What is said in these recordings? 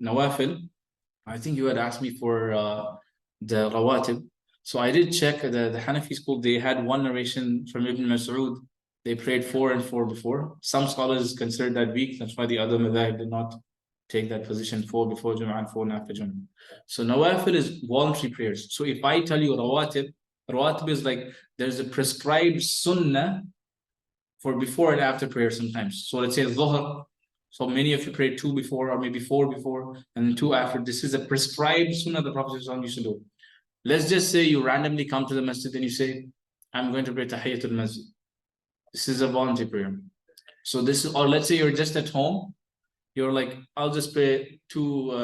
nawafil, I think you had asked me for the rawatib. So I did check the Hanafi school. They had one narration from Ibn Mas'ud. They prayed 4 and 4 before. Some scholars consider that weak. That's why the other madhab did not take that position, 4 before Jum'ah and 4 after Jum'ah. So nawafil is voluntary prayers. So if I tell you rawatib is like there's a prescribed sunnah for before and after prayer sometimes. So let's say dhuhr. So many of you pray 2 before or maybe 4 before and then 2 after. This is a prescribed sunnah the Prophet used to do. Let's just say you randomly come to the masjid and you say, I'm going to pray Tahiyatul Masjid. This is a voluntary prayer. So this is, or let's say you're just at home. You're like, I'll just pray 2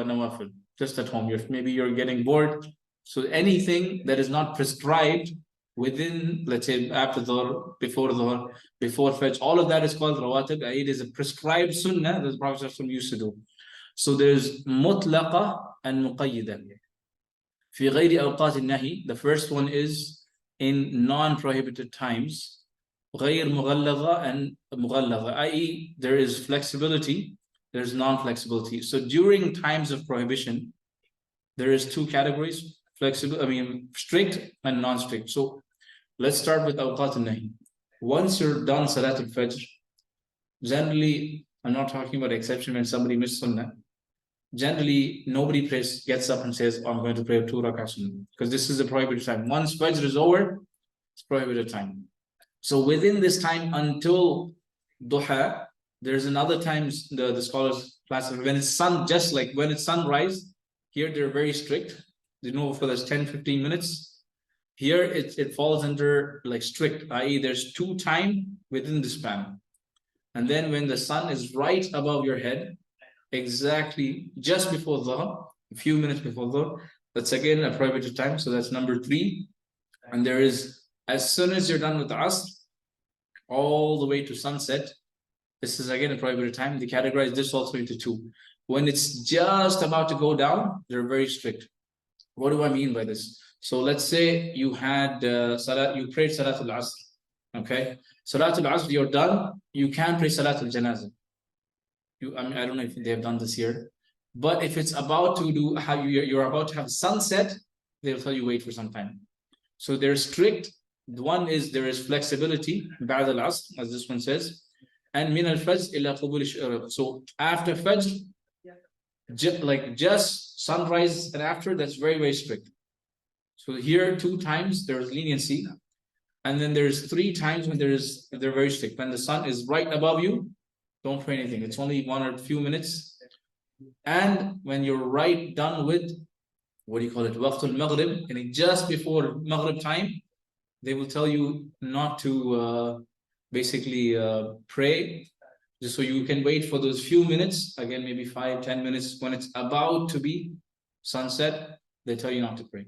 nawafil, just at home. Maybe you're getting bored. So anything that is not prescribed within, let's say, after dhuhr, before fajr, all of that is called rawatib. It is a prescribed sunnah that the Prophet used to do. So there's mutlaqa and muqayyida. في غير أوقات النهي, the first one is in non-prohibited times. غير مغلظة and مغلظة, i.e. there is flexibility, there's non-flexibility. So during times of prohibition, there is 2 categories, strict and non-strict. So let's start with awqat al-nahi. Once you're done Salat al-Fajr, generally, I'm not talking about exception when somebody missed Sunnah. Generally, nobody gets up and says, oh, I'm going to pray 2 rak'ahs, because this is a prohibited time. Once Fajr is over, it's prohibited time. So within this time until duha, there's another time the scholars classify when it's when it's sunrise. Here they're very strict. They know for this 10-15 minutes. Here it falls under like strict, i.e. there's 2 time within the span. And then when the sun is right above your head, exactly just before dhuhr, a few minutes before dhuhr, that's again a prohibited time. So that's number 3. And there is, as soon as you're done with the asr, all the way to sunset, this is again a prohibited time. They categorize this also into 2. When it's just about to go down, they're very strict. What do I mean by this? So let's say you had you prayed Salatul Asr. Okay, Salatul Asr, you're done. You can't pray Salatul Janazah. I don't know if they have done this here, but if it's about to do, you're about to have sunset, they'll tell you wait for some time. So they're strict. One is there is flexibility, ba'd al-asr, as this one says, and min al-fajr ila qubul ash-shuruq. So after fajr, just sunrise and after, that's very, very strict. So here 2 times there's leniency, and then there's 3 times when they're very strict. When the sun is right above you, don't pray anything. It's only 1 or a few minutes. And when you're right done with, what do you call it, waqtul maghrib, and just before maghrib time, they will tell you not to pray, just so you can wait for those few minutes, again maybe 5-10 minutes. When it's about to be sunset, they tell you not to pray.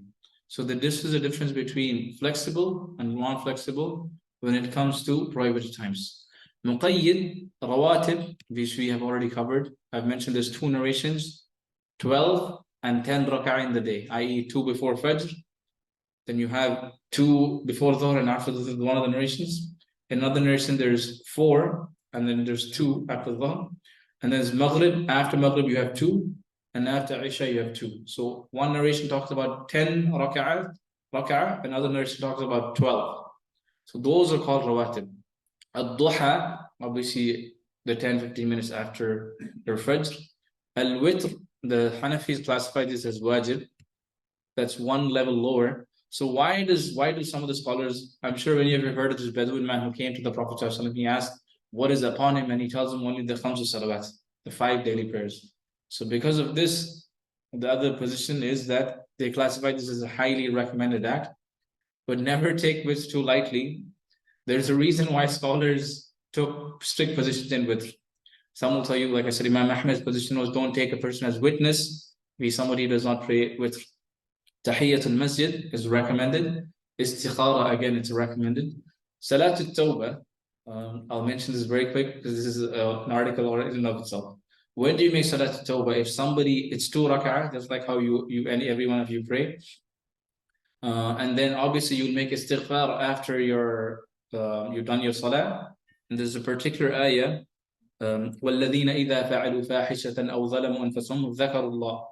So this is the difference between flexible and non-flexible when it comes to prohibited times. Muqayyid, rawatib, which we have already covered. I've mentioned there's 2 narrations, 12 and 10 rak'ah in the day, i.e. 2 before fajr. Then you have 2 before dhuhr and after dhuhr, one of the narrations. In another narration, there's 4, and then there's 2 after dhuhr. And then there's maghrib. After maghrib, you have 2. And after isha, you have 2. So one narration talks about 10 rak'ah. Another narration talks about 12. So those are called rawatib. Al-duha, obviously the 10-15 minutes after your fajr. Al-witr, the Hanafis classify this as wajib. That's 1 level lower. So why do some of the scholars, I'm sure many of you have heard of this Bedouin man who came to the Prophet ﷺ, he asked, what is upon him? And he tells him only the khamsu salawat, the 5 daily prayers. So because of this, the other position is that they classify this as a highly recommended act, but never take witr too lightly. There's a reason why scholars took strict positions in witr. Some will tell you, like I said, Imam Ahmed's position was don't take a person as witness, be somebody who does not pray witr. Tahiyatul Masjid is recommended. Istikhara, again, it's recommended. Salatul Tawbah, I'll mention this very quick because this is an article in and of itself. When do you make Salatul Tawbah? If somebody, it's 2 rak'ah, just like how every one of you pray. And then obviously you'll make istighfar after you've done your salah. And there's a particular ayah وَالَّذِينَ إِذَا فَعَلُوا فَاحِشَةً أَوْ ظَلَمُوا أَنفُسَهُمْ ذَكَرُوا اللَّهَ.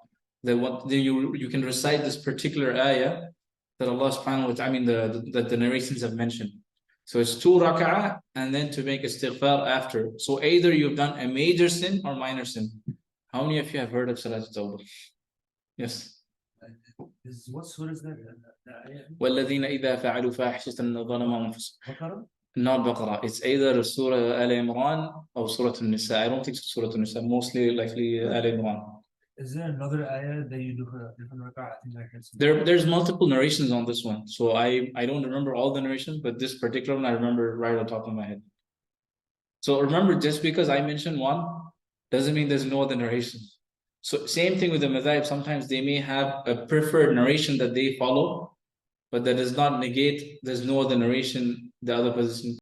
Then you can recite this particular ayah that Allah subhanahu wa ta'ala, I mean that the narrations have mentioned. So it's 2 rak'ah and then to make istighfar after. So either you've done a major sin or minor sin. How many of you have heard of Salat al-Tawbah? Yes. What surah is that? وَالَّذِينَ إِذَا فَعَلُوا فَاحِشَةً أَوْ ظَلَمُوا أَنفُسَهُم. Baqarah? Not Baqarah. It's either Surah Al-Imran or Surah An-Nisa. I don't think it's Surah An-Nisa. Mostly likely Al-Imran. Is there another ayah that you do for a different rak'ah? I think I can see. There's multiple narrations on this one. So I don't remember all the narrations, but this particular one I remember right on top of my head. So remember, just because I mentioned one doesn't mean there's no other narration. So same thing with the madhab. Sometimes they may have a preferred narration that they follow, but that does not negate there's no other narration the other position